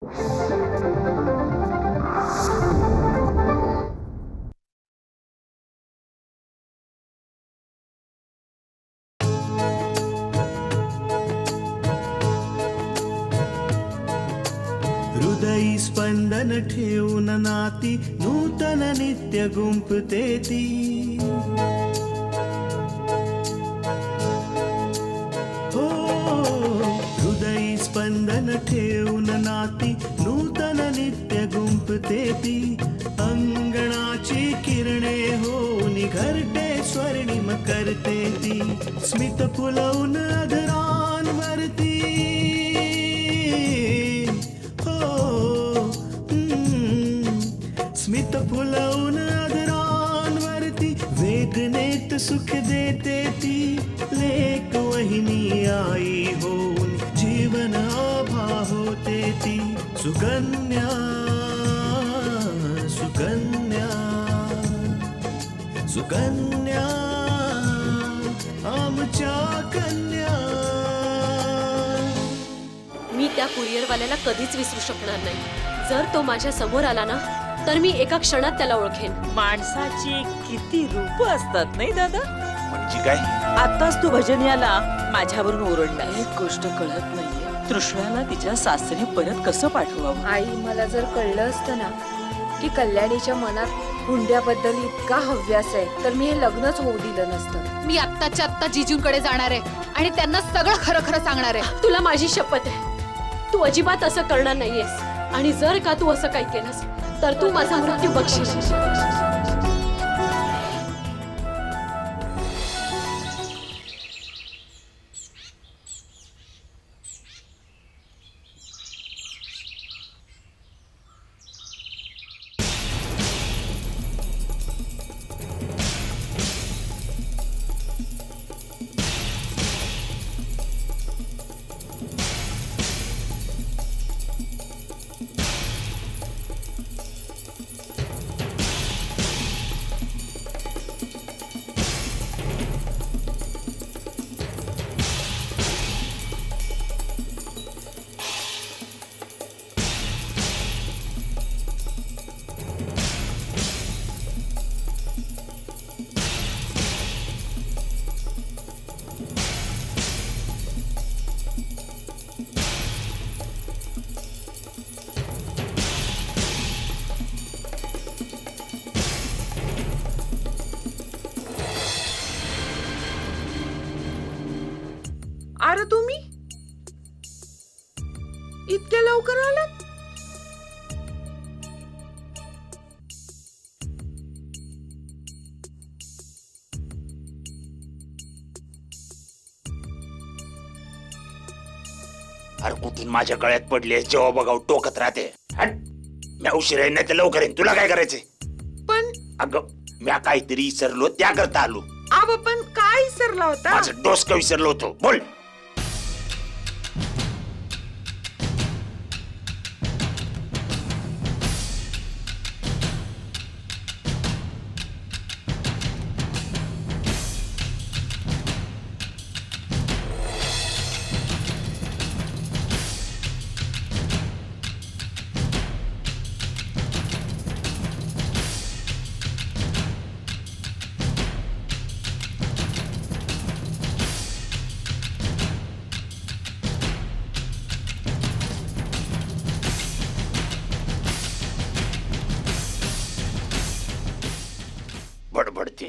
हृदयी स्पंदन ठेवून नाती नूतन नित्य गुंफते ती. हो हृदयी स्पंदन ठेवून नाती नूतन नित्य गुंफते ती. अंगणाची किरणे होऊन घरटे स्वर्णिम करते ती. स्मित फुलवून अधरांवरती स्मित फुलवून अधरांवरती वेदनेत सुख देते ती. लेक वहिनी आई होऊन जीवन आभा होते ती. सुकन्या सुकन्या सुकन्या आमच्या कन्या. मी त्या कुरिअरवाल्याला कधीच विसरू शकणार नाही. जर तो माझ्या समोर आला ना तर मी एका क्षणात त्याला ओळखेन. माणसाची किती रूप असतात नाही दादा. म्हणजे काय? आताच तू भजनियाला माझ्यावरून ओरडला. एक गोष्ट कळत नाहीये, तृष्णाला तिच्या सासरी परत कसं पाठवावं. आई, मला जर कळलं असतं ना की कल्याणीच्या मनात हुंड्याबद्दल इतका हव्यास आहे तर मी हे लग्नच होऊ दिलं नसतं. मी आत्ताच्या आत्ता जिजूंकडे जाणार आहे आणि त्यांना सगळं खरं खरं सांगणार आहे. तुला माझी शपथ आहे, तू अजिबात असं करणार नाहीयेस. आणि जर का तू असं काही केलंस तर तू माझा मृत्यू बक्षीस. अरे तुम्ही इतक्या लवकर आलात? अरे कुठून माझ्या गळ्यात पडली जेव्हा बघाव टोकत राहते. हट, मी उशीर येईन नाही तर लवकर येईन. तुला काय करायचंय? पण अगं मी काहीतरी विसरलो त्याकरता आलो. आबा पण काय विसरला होता? माझं डोसकं विसरलो होतो. बोल. बडबडते.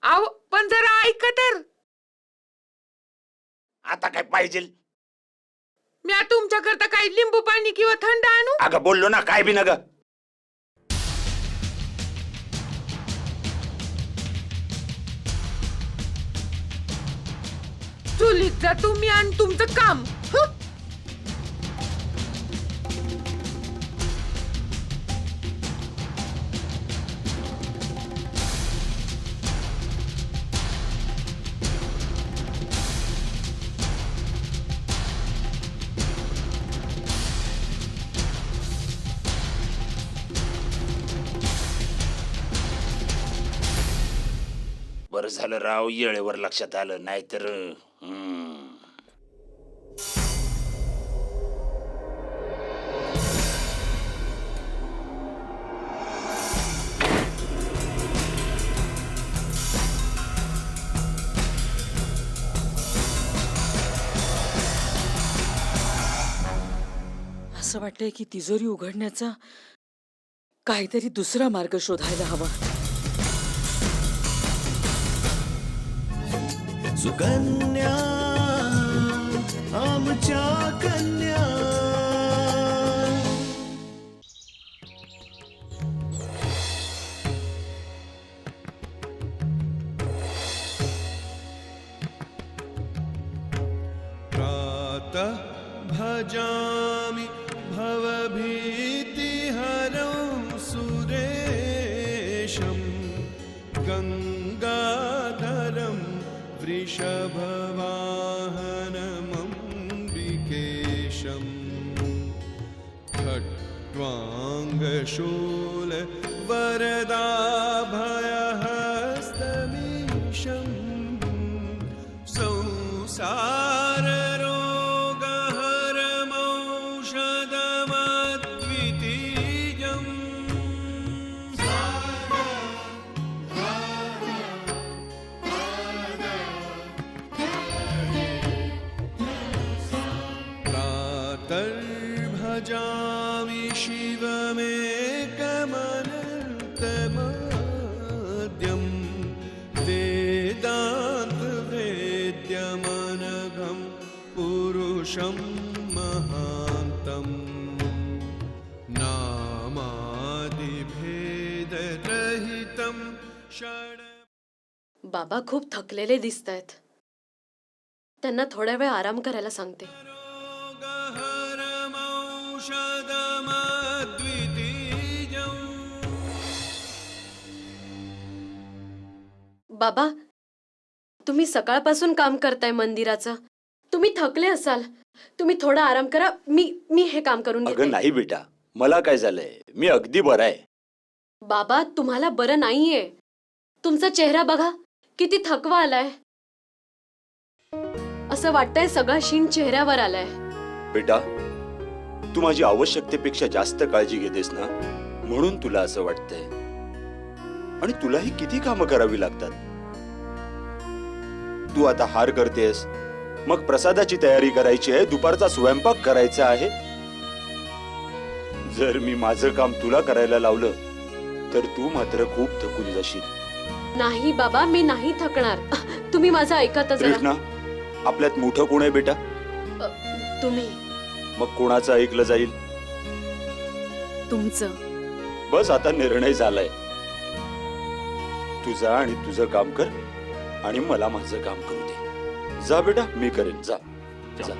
आव पण जरा ऐका तर. आता काय पाहिजे? मी आता तुमच्याकरता काही लिंबू पाणी किंवा थंड आणू? अगं बोललो ना, काय बी ना ग. चुलीत जा तुम्ही आणि तुमचं काम. हं? बरं झालं राव, येळेवर लक्षात आलं, नाहीतर असं वाटतंय की तिजोरी उघडण्याचा काहीतरी दुसरा मार्ग शोधायला हवा. सुकन्या आमच्या कन्या. प्रातः भजामि भवभीतिहरं सुरेशं गङ्गाधरं वृषभवाहनमम्बिकेशम् खट्वाङ्गशूल वरदाभयहस्तमीशं संसाररोगहरमौषधमद्वितीयम्. प्रातर्भजामि शिवमेकमनन्तमाद्यं वेदान्तवेद्यमनघं पुरुषं महान्तम् नामादिभेदरहितं षड. बाबा खूप थकलेले दिसतायत. त्यांना थोड्या वेळ आराम करायला सांगते. बाबा, तुम्ही सकाळपासून काम करताय मंदिराचं. तुम्ही थकले असाल. तुम्ही थोडा आराम करा. मी हे काम करून अगं घेते. नाही बेटा, मला काय झालंय, मी अगदी बरा आहे. बाबा, तुम्हाला बरं नाहीये. तुमचा चेहरा बघा, किती थकवा आलाय. असं वाटतंय सगळा शीण चेहऱ्यावर आलाय. बेटा, तू माझी आवश्यकतेपेक्षा जास्त काळजी घेतेस ना, म्हणून तुला असं वाटतंय. आणि तुलाही किती कामं करावी लागतात. तू आता हार करतेस, मग प्रसादाची तयारी करायची आहे, दुपारचा स्वयंपाक करायचा आहे. जर मी माझं काम तुला करायला लावलं तर तू मात्र खूप थकून जाशील. नाही बाबा, मी नाही थकणार. तुम्ही माझं ऐका तर जरा. कृष्णा, आपल्यात मोठं कोण आहे बेटा? तुम्ही. मग कोणाचं ऐकलं जाईल? तुमचं. बस आता निर्णय झालाय. तू जा आणि तुझं काम कर आणि मला माझं काम करू दे. जा बेटा, मी करेन. जा जा.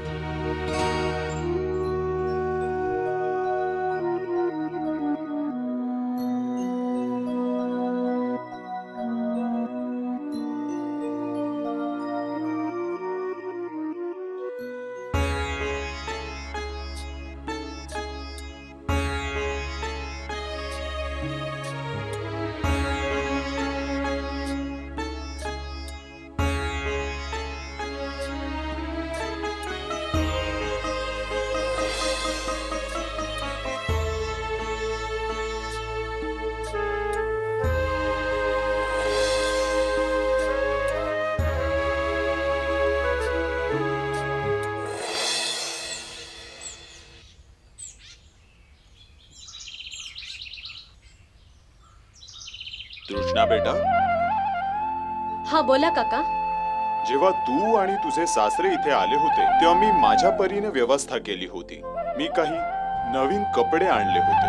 तृष्णा बेटा, हा बोला काका. जेव्हा तू आणि तुझे सासरे इथे आले होते तेव्हा मी माझ्या परीने व्यवस्था केली होती. मी काही नवीन कपडे आणले होते.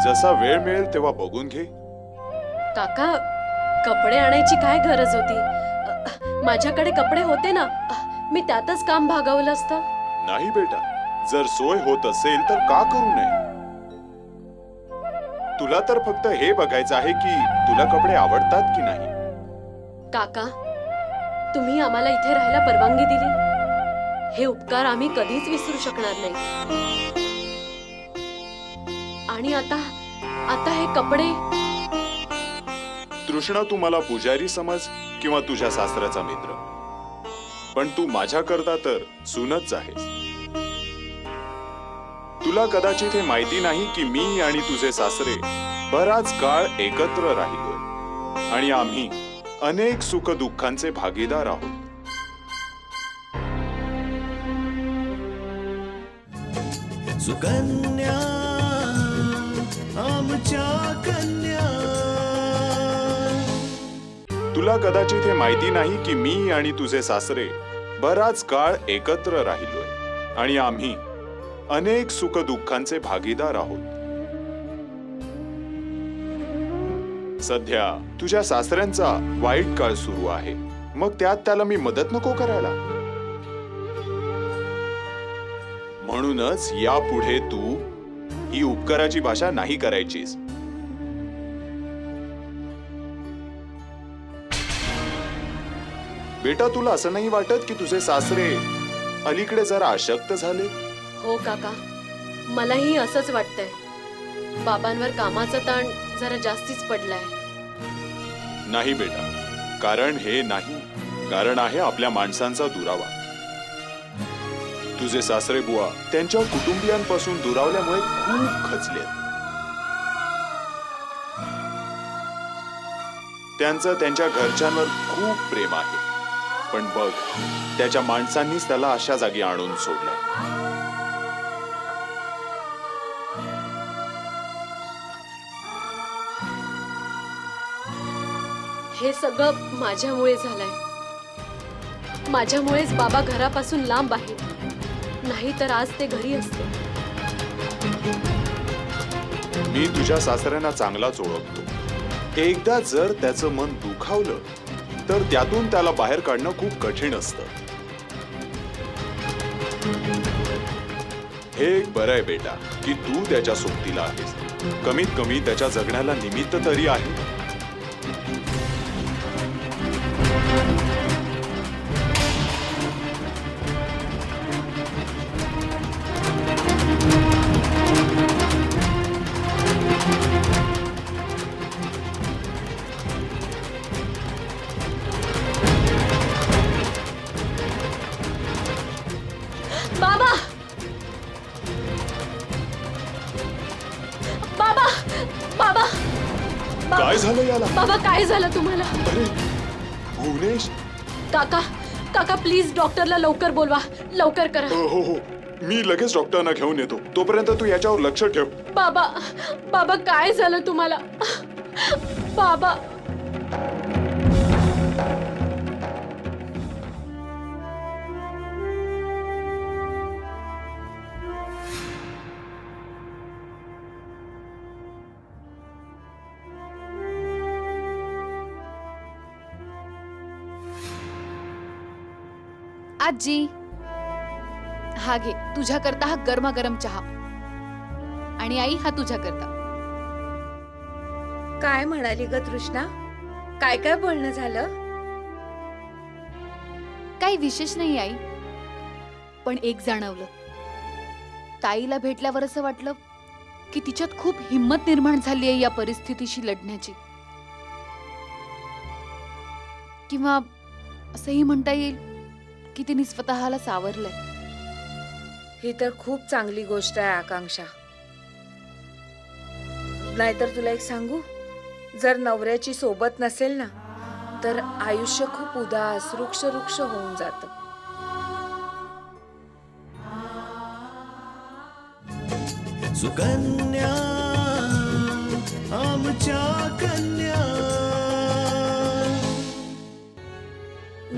जसा वेळ मिळेल तेव्हा बघून घे. काका, कपडे आणायची काय गरज होती? माझ्याकडे कपडे होते ना. मी त्यातच काम भागवलं असतं. नाही बेटा, जर सोय होत असेल तर का करू नये? तुला तर फक्त हे बघायचं आहे की तुला कपडे आवडतात की नाही. काका, तुम्ही आम्हाला इथे राहायला परवानगी दिली, हे उपकार आम्ही कधीच विसरू शकणार नाही. आणि आता आता हे कपडे. तृष्णा, तू मला पुजारी समज किंवा तुझ्या सासऱ्याचा मित्र, पण तू माझ्याकरता तर सूनच आहेस. तुला कदाचित हे माहिती नाही की मी आणि तुझे सासरे बराच काळ एकत्र राहिलोय आणि आम्ही अनेक सुख दुःखांचे भागीदार आहोत. सुकन्या आमच्या कन्या. तुला कदाचित हे माहिती नाही की मी आणि तुझे सासरे बराच काळ एकत्र राहिलोय आणि आम्ही अनेक सुख दुःखांचे भागीदार आहोत. सध्या तुझ्या सासऱ्यांचा वाईट काळ सुरू आहे, मग त्यात त्याला मी मदत नको करायला. म्हणूनच यापुढे तू ही उपकाराची भाषा नाही करायचीस. बेटा, तुला असं नाही वाटत की तुझे सासरे अलीकडे जरा अशक्त झाले? हो काका, मलाही असंच वाटतंय. बाबांवर कामाचा ताण जरा जास्तीच पडलाय. नाही बेटा, कारण हे नाही. कारण आहे आपल्या माणसांचा दुरावा. तुझे सासरे बुवा त्यांच्या कुटुंबियांपासून दुरावल्यामुळे खूप खचले. त्यांचं त्यांच्या घरच्यांवर खूप प्रेम आहे, पण बघ, त्याच्या माणसांनीच त्याला अशा जागी आणून सोडलंय. हे सगळं माझ्यामुळे झालंय. माझ्यामुळेच बाबा घरापासून लांब आहेत. नाही तर आज ते घरी असते. मी तुझ्या सासऱ्यांना चांगलाच ओळखतो. एकदा जर त्याचं मन दुखावलं तर त्यातून त्याला बाहेर काढणं खूप कठीण असतं. हे एक बरं आहे बेटा की तू त्याच्या सोबतीला आहेस. कमीत कमी त्याच्या जगण्याला निमित्त तरी आहे. बाबा, बाबा, बाबा, काय झालं याला? बाबा, काय झालं तुम्हाला? अरे भुवनेश. काका, काका, प्लीज डॉक्टरला लवकर बोलवा. लवकर करा. हो हो, मी लगेच डॉक्टरना घेऊन येतो. तोपर्यंत तू याच्यावर लक्ष ठेव. बाबा, बाबा, काय झालं तुम्हाला? बाबा. आजी, हा घे तुझ्याकरता हा गरमागरम चहा. आणि आई, हा तुझ्याकरता. काय म्हणाली ग तृष्णा? काय काय बोलणं झालं? काही विशेष नाही आई, पण एक जाणवलं. ताईला भेटल्यावर असं वाटलं की तिच्यात खूप हिंमत निर्माण झाली आहे या परिस्थितीशी लढण्याची. किंवा असंही म्हणता येईल की तिने स्वतःला सावरलंय. ही तर खूप चांगली गोष्ट आहे आकांक्षा. नाहीतर तुला एक सांगू, जर नवऱ्याची सोबत नसेल ना तर आयुष्य खूप उदास रुक्ष रुक्ष होऊन जातं. सुकन्या आमच्या कन्या.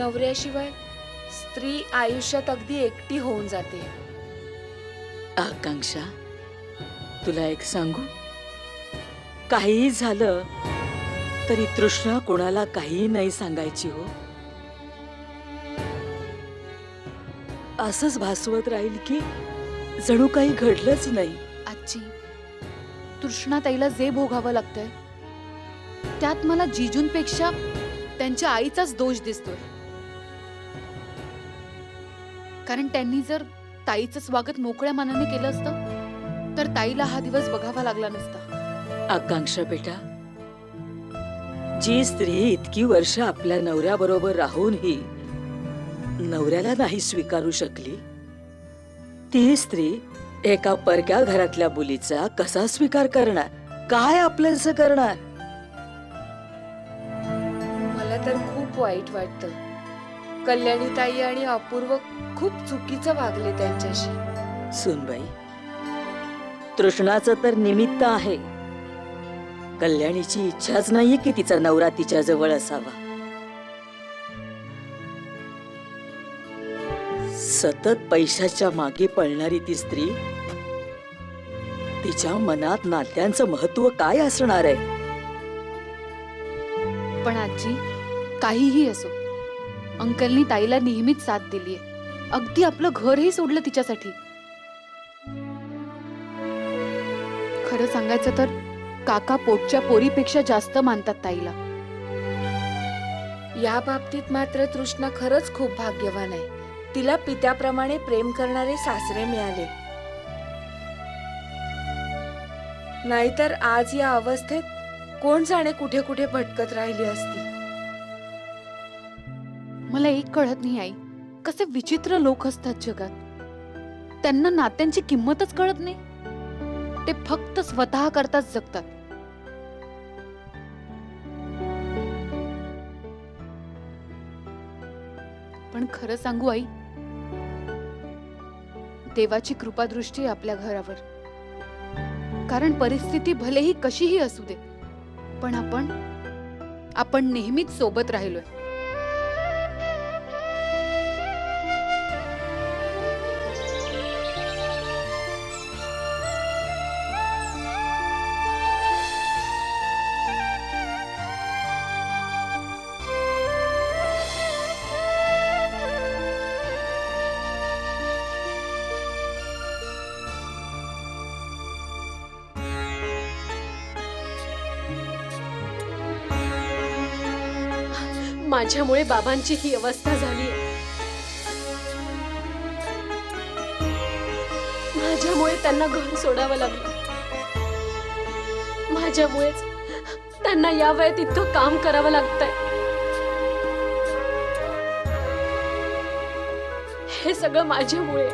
नवऱ्याशिवाय स्त्री आयुष्यात अगदी एकटी होऊन जाते. आकांक्षा, तुला एक सांगू, काहीही झालं तरी तृष्णा कोणाला काहीही नाही सांगायची हो. असंच भासवत राहील की जणू काही घडलंच नाही. आजी, तृष्णा ताईला जे भोगावं लागतंय त्यात मला जिजूंपेक्षा त्यांच्या आईचाच दोष दिसतोय. कारण त्यांनी जर ताईचं स्वागत मोकळ्या मनाने केलं असतं तर ताईला हा दिवस बघावा लागला नसता. आकांक्षा बेटा, जी स्त्री इतकी वर्ष आपल्या नवऱ्याबरोबर राहूनही नवऱ्याला नाही स्वीकारू शकली, ती स्त्री एका परक्या घरातल्या मुलीचा कसा स्वीकार करणार, काय आपलंसं करणार? मला तर खूप वाईट वाटतं. कल्याणीताई आणि अपूर्व खूप चुकीचं वागले त्यांच्याशी. सुनबाई, तृष्णाचं तर निमित्त आहे. कल्याणीची इच्छाच नाहीये की तिचा नवरा तिच्या जवळ असावा. सतत पैशाच्या मागे पळणारी ती स्त्री, तिच्या मनात नात्यांचं महत्व काय असणार आहे? पण आजी, काहीही असो, अंकलनी ताईला नेहमीच साथ दिलीये. अगदी आपलं घरही सोडलं तिच्यासाठी. खरं सांगायचं तर काका पोटच्या पोरीपेक्षा जास्त मानतात ताईला. या बाबतीत मात्र तृष्णा खरंच खूप भाग्यवान आहे. तिला पित्याप्रमाणे प्रेम करणारे सासरे मिळाले. नाहीतर आज या अवस्थेत कोण जाणे कुठे कुठे भटकत राहिली असती. मला एक कळत नाही आई, कसे विचित्र लोक असतात जगात. त्यांना नात्यांची किंमतच कळत नाही. ते फक्त स्वतः करताच जगतात. पण खरं सांगू आई, देवाची कृपादृष्टी आहे आपल्या घरावर. कारण परिस्थिती भलेही कशीही असू दे, पण आपण नेहमीच सोबत राहिलोय. माझ्यामुळे बाबांची ही अवस्था झाली. माझ्यामुळे त्यांना घर सोडावं लागलं. माझ्यामुळेच त्यांना या वयात इतकं काम करावं लागतंय. हे सगळं माझ्यामुळे.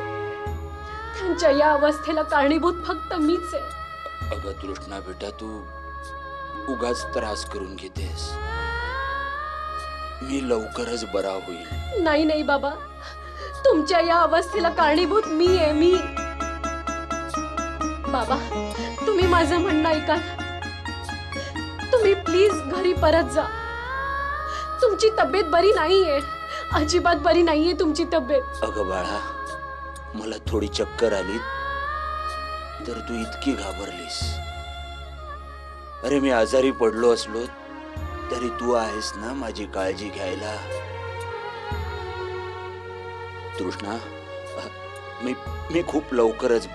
त्यांच्या या अवस्थेला कारणीभूत फक्त मीच आहे. अगं तृष्णा बेटा, तू उगाच त्रास करून घेतेस. मी लवकरच बरा होईल. नाही नाही बाबा, तुमच्या या अवस्थेला कारणीभूत मी आहे. मी बाबा, तुम्ही माझं म्हणणं ऐका. तुम्ही प्लीज घरी परत जा. तुमची तब्येत बरी नाहीये, अजिबात बरी नाहीये तुमची तब्येत. अगं बाळा, मला थोडी चक्कर आली तर तू इतकी घाबरलीस. अरे, मी आजारी पडलो असलो तरी तू आहेस ना माझी काळजी घ्यायला. तृष्णा, मी खूप लवकरच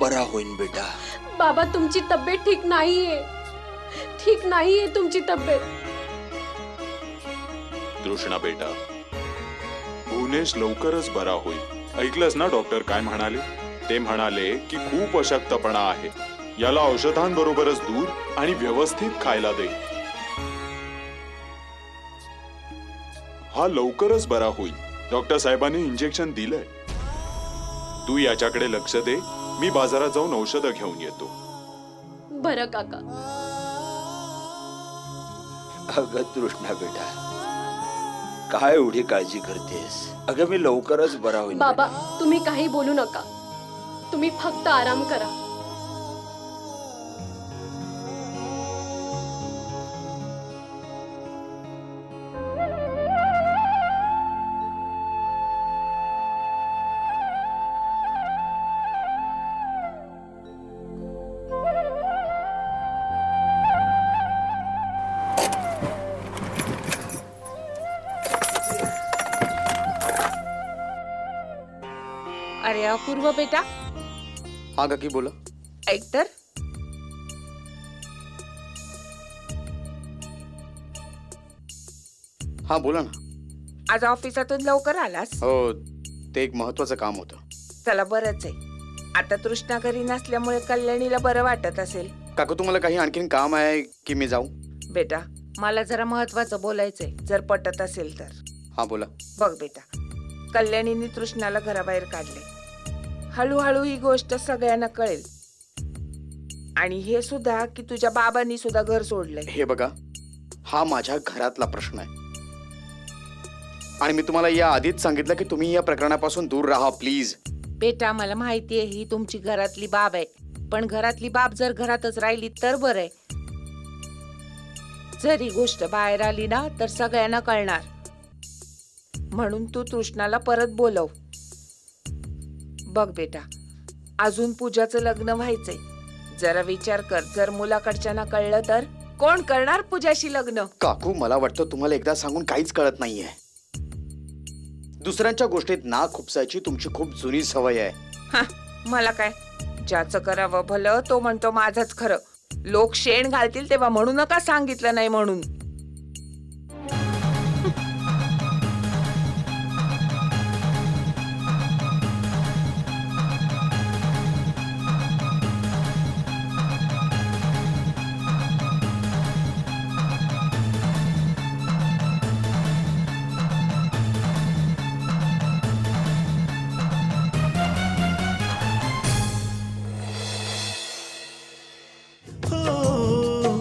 बरा होईन बेटा. बाबा, तुमची तब्येत ठीक नाहीये. ठीक नाहीये तुमची तब्येत. तृष्णा बेटा, भुवनेश लवकरच बरा होईल. ऐकलंस ना डॉक्टर काय म्हणाले? ते म्हणाले की खूप अशक्तपणा आहे, याला औषधांबरोबरच दूध आणि व्यवस्थित खायला दे. हा लवकरच बरा होईल. डॉक्टर साहेबांनी इंजेक्शन दिलंय. तू याच्याकडे लक्ष दे. मी बाजारात जाऊन औषधं घेऊन येतो. बरं काका. अगं तृष्णा बेटा, काय एवढी काळजी करतेस? अगं मी लवकरच बरा होईन. बाबा, तुम्ही काही बोलू नका. तुम्ही फक्त आराम करा. अपूर्व बेटा हा काकी बोला. ऐक तर. हा बोला ना. आज ऑफिसातून लवकर आलास. हो, ते एक महत्वाचं काम होतं. चला बरंच आहे. आता तृष्णा घरी नसल्यामुळे कल्याणीला बरं वाटत असेल. काकू तुम्हाला काही आणखीन काम आहे की मी जाऊ? बेटा मला जरा महत्वाचं बोलायचंय, जर पटत असेल तर. हा बोला. बघ बेटा, कल्याणीने तृष्णाला घराबाहेर काढले. हळूहळू ही गोष्ट सगळ्यांना कळेल. आणि हे सुद्धा की तुझ्या बाबांनी सुद्धा घर सोडलंय. हे बघा, हा माझ्या घरातला प्रश्न आहे आणि मी तुम्हाला या आधीच सांगितलं की तुम्ही या प्रकरणापासून दूर राहा प्लीज. बेटा मला माहितीये ही तुमची घरातली बाब आहे, पण घरातली बाब जर घरातच राहिली तर बरं आहे. जर ही गोष्ट बाहेर आली ना तर सगळ्यांना कळणार. म्हणून तू तृष्णाला परत बोलव. बघ बेटा, अजून पूजाचं लग्न व्हायचंय. जरा विचार कर, जर मुलाकडच्यांना कळलं तर कोण करणार पूजाशी लग्न? काकू मला वाटतं तुम्हाला एकदा सांगून काहीच कळत नाहीये. दुसऱ्यांच्या गोष्टीत नाक खुपसायची तुमची खूप जुनी सवय आहे. हा, मला काय, ज्याचं करावं भलं तो म्हणतो माझंच खरं. लोक शेण घालतील तेव्हा म्हणू नका सांगितलं नाही म्हणून. हो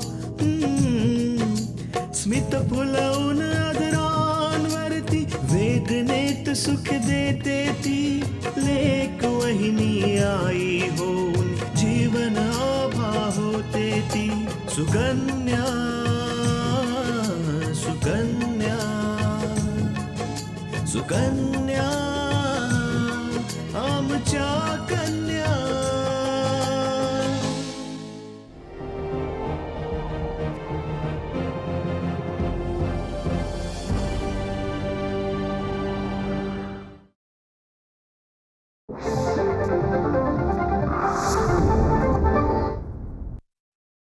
स्मित फुलवून आदरांवरती वेदनेत सुख देते ती लेक वहिनी आई होऊन जीवन आभा होते ती सुकन्या सुकन्या सुकन्या